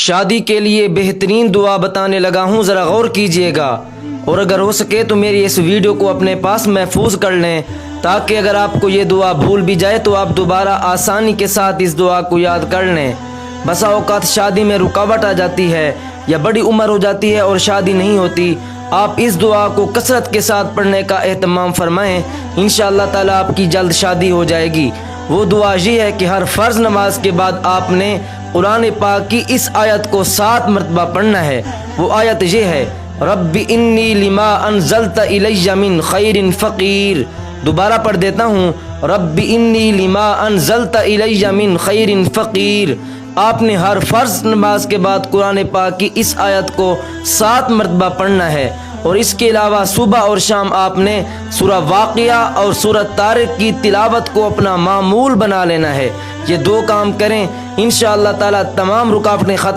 شادی کے لیے بہترین دعا بتانے لگا ہوں، ذرا غور کیجئے گا، اور اگر ہو سکے تو میری اس ویڈیو کو اپنے پاس محفوظ کر لیں، تاکہ اگر آپ کو یہ دعا بھول بھی جائے تو آپ دوبارہ آسانی کے ساتھ اس دعا کو یاد کر لیں۔ بسا اوقات شادی میں رکاوٹ آ جاتی ہے یا بڑی عمر ہو جاتی ہے اور شادی نہیں ہوتی۔ آپ اس دعا کو کثرت کے ساتھ پڑھنے کا اہتمام فرمائیں، انشاءاللہ تعالی آپ کی جلد شادی ہو جائے گی۔ وہ دعا یہ ہے کہ ہر فرض نماز کے بعد آپ نے قرآن پاک کی اس آیت کو 7 مرتبہ پڑھنا ہے۔ وہ آیت یہ ہے، رب انی لما انزلت الی من خیر فقیر۔ دوبارہ پڑھ دیتا ہوں، رب انی لما انزلت الی من خیر فقیر۔ آپ نے ہر فرض نماز کے بعد قرآن پاک کی اس آیت کو 7 مرتبہ پڑھنا ہے، اور اس کے علاوہ صبح اور شام آپ نے سورہ واقعہ اور سورہ طارق کی تلاوت کو اپنا معمول بنا لینا ہے۔ یہ 2 کام کریں، انشاءاللہ تعالی تمام رکاوٹیں ختم